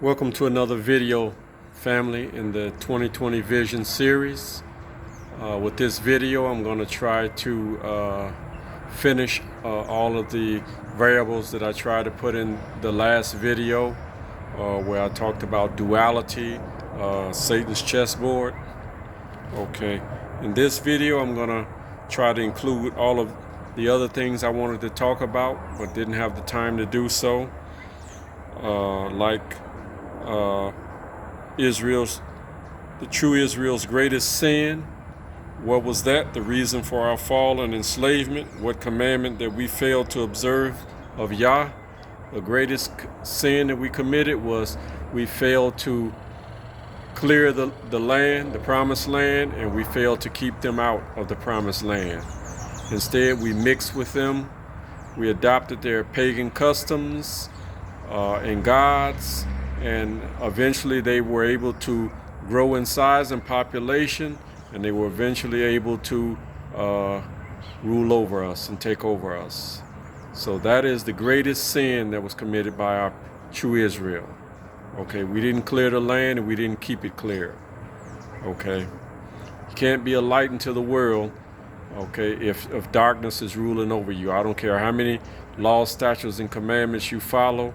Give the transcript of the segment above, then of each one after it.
Welcome to another video, family, in the 2020 Vision series. With this video, I'm going to try to finish all of the variables that I tried to put in the last video, where I talked about duality, Satan's chessboard. Okay, in this video, I'm going to try to include all of the other things I wanted to talk about, but didn't have the time to do so, like the true Israel's greatest sin. What was that? The reason for our fall and enslavement. What commandment that we failed to observe of Yah? The greatest sin that we committed was we failed to clear the land, the promised land, and we failed to keep them out of the promised land. Instead, we mixed with them. We adopted their pagan customs and gods, and eventually they were able to grow in size and population, and they were eventually able to rule over us and take over us. So that is the greatest sin that was committed by our true Israel. Okay, we didn't clear the land and we didn't keep it clear. Okay, you can't be a light into the world, okay, if darkness is ruling over you. I don't care how many laws, statutes, and commandments you follow.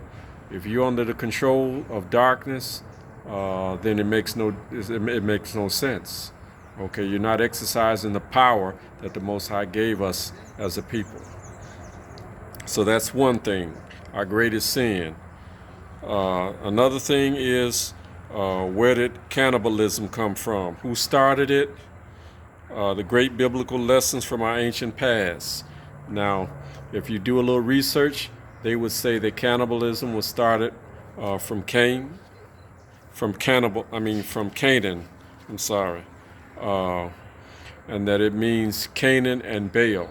If you're under the control of darkness, then it makes no sense. Okay, you're not exercising the power that the Most High gave us as a people. So that's one thing, our greatest sin. Another thing is, where did cannibalism come from? Who started it? The great biblical lessons from our ancient past. Now, if you do a little research, they would say that cannibalism was started from Cain, from Canaan. I'm sorry, and that it means Canaan and Baal.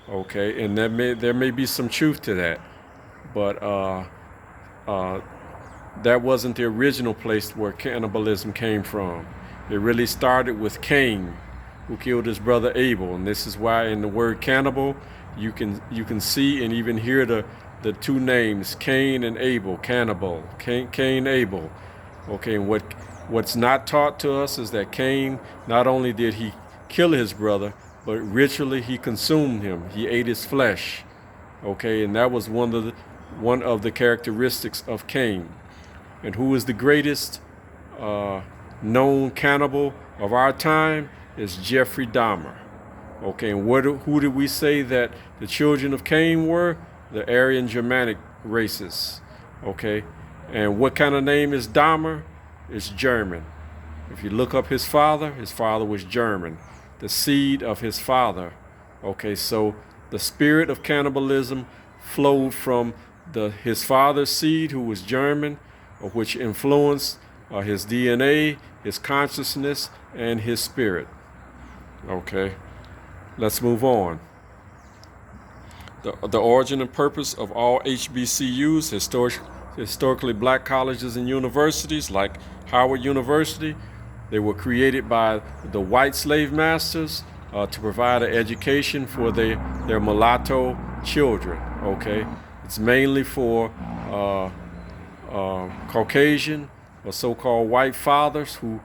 Okay, and there may be some truth to that, but that wasn't the original place where cannibalism came from. It really started with Cain, who killed his brother Abel, and this is why in the word cannibal you can see and even hear the two names, Cain and Abel, cannibal, Cain, Abel. Okay, and what's not taught to us is that Cain, not only did he kill his brother, but ritually he consumed him. He ate his flesh. Okay, and that was one of the characteristics of Cain. And who is the greatest known cannibal of our time is Jeffrey Dahmer. Okay, and who did we say that the children of Cain were? The Aryan Germanic races. Okay, and what kind of name is Dahmer? It's German. If you look up his father was German, the seed of his father. Okay, so the spirit of cannibalism flowed from his father's seed, who was German, which influenced his DNA, his consciousness, and his spirit. Okay, let's move on. The origin and purpose of all HBCUs, historically black colleges and universities like Howard University, they were created by the white slave masters to provide an education for their mulatto children. Okay, it's mainly for Caucasian or so-called white fathers who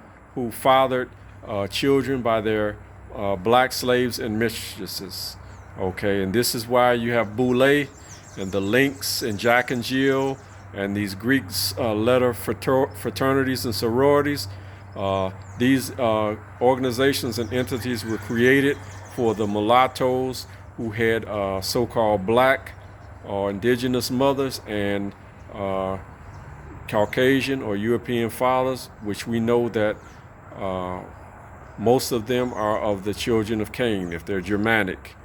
fathered children by their black slaves and mistresses. Okay, and this is why you have Boule and the Lynx and Jack and Jill and these Greek letter fraternities and sororities. These organizations and entities were created for the mulattoes who had so-called black or indigenous mothers and Caucasian or European fathers, which we know that most of them are of the children of Cain, if they're Germanic.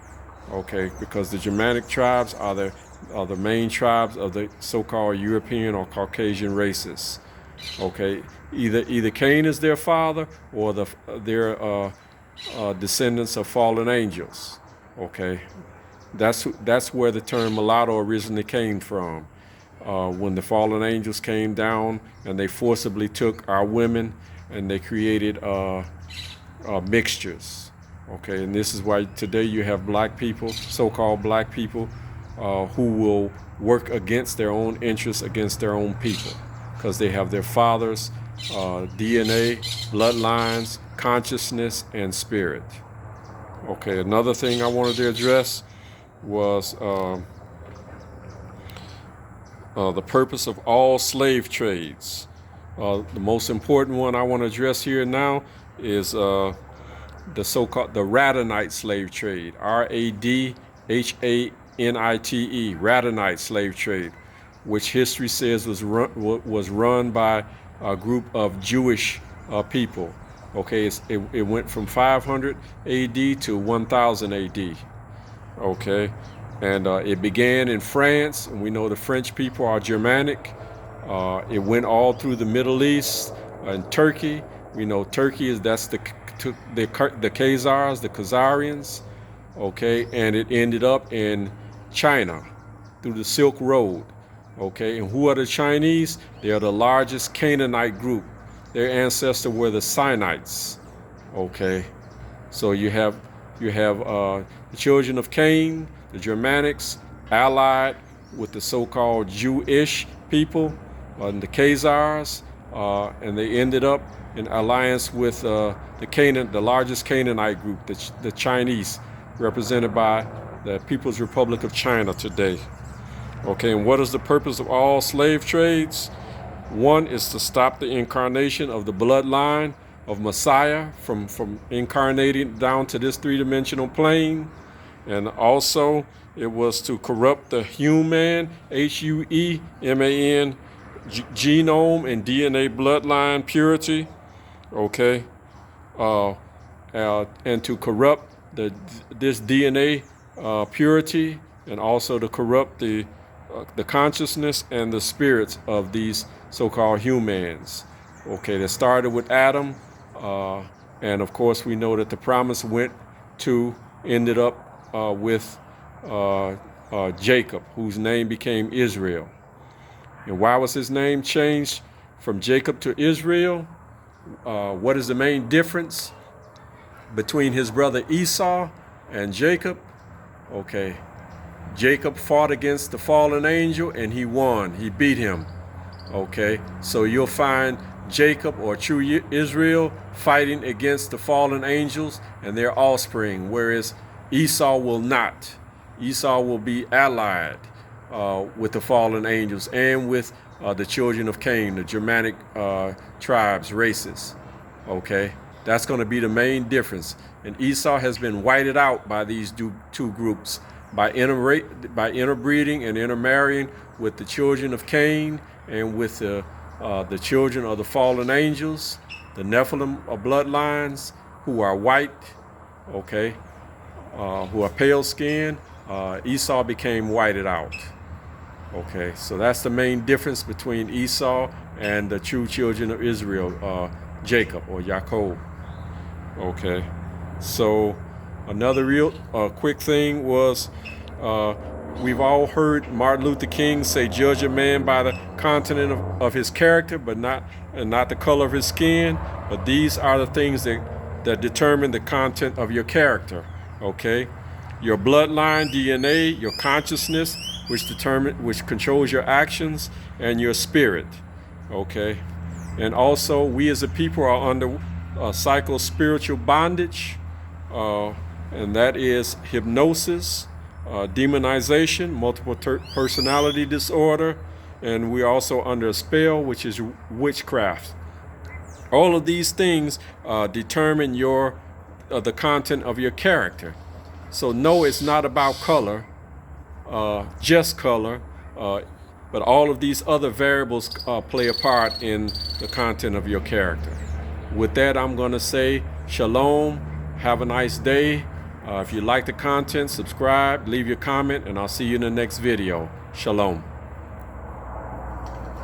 Okay, because the Germanic tribes are the main tribes of the so-called European or Caucasian races. Okay, either Cain is their father or their descendants of fallen angels. Okay, that's where the term mulatto originally came from. When the fallen angels came down and they forcibly took our women and they created mixtures. Okay, and this is why today you have black people, so-called black people, who will work against their own interests, against their own people. because they have their father's DNA, bloodlines, consciousness, and spirit. Okay, another thing I wanted to address was the purpose of all slave trades. The most important one I want to address here now is the so-called the Radonite slave trade, Radhanite, Radonite slave trade, which history says was run by a group of Jewish people. Okay, it went from 500 AD to 1000 AD. Okay, and it began in France, and we know the French people are Germanic. It went all through the Middle East and Turkey. We know Turkey that's the Khazars, the Khazarians. Okay, and it ended up in China through the Silk Road. Okay, and who are the Chinese? They are the largest Canaanite group. Their ancestors were the Sinites. Okay, so you have the children of Cain, the Germanics, allied with the so-called Jewish people, the Khazars, and they ended up in alliance with the largest Canaanite group, the Chinese, represented by the People's Republic of China today. Okay, and what is the purpose of all slave trades? One is to stop the incarnation of the bloodline of Messiah from incarnating down to this three-dimensional plane. And also it was to corrupt the human, HUEMAN, genome and DNA bloodline purity. Okay, and to corrupt this DNA purity, and also to corrupt the consciousness and the spirits of these so-called humans. Okay, that started with Adam, and of course we know that the promise ended up with Jacob, whose name became Israel. And why was his name changed from Jacob to Israel? What is the main difference between his brother Esau and Jacob? Okay, Jacob fought against the fallen angel and he won. He beat him. Okay, so you'll find Jacob, or true Israel, fighting against the fallen angels and their offspring, whereas Esau will not. Esau will be allied with the fallen angels and with the children of Cain, the Germanic tribes, races. Okay, that's going to be the main difference. And Esau has been whited out by these two groups by interbreeding and intermarrying with the children of Cain and with the children of the fallen angels, the Nephilim bloodlines, who are white, okay, who are pale skinned. Esau became whited out. Okay, so that's the main difference between Esau and the true children of Israel, Jacob or Yaakov. Okay, so another real quick thing was, we've all heard Martin Luther King say, "Judge a man by the content of his character, but not the color of his skin." But these are the things that determine the content of your character. Okay, your bloodline, DNA, your consciousness, which controls your actions, and your spirit. Okay, and also we as a people are under psycho-spiritual bondage, and that is hypnosis, demonization, multiple personality disorder, and we're also under a spell, which is witchcraft. All of these things determine the content of your character. So no, it's not about color, just color, but all of these other variables play a part in the content of your character. With that, I'm going to say shalom, have a nice day. If you like the content, subscribe, leave your comment, and I'll see you in the next video. Shalom.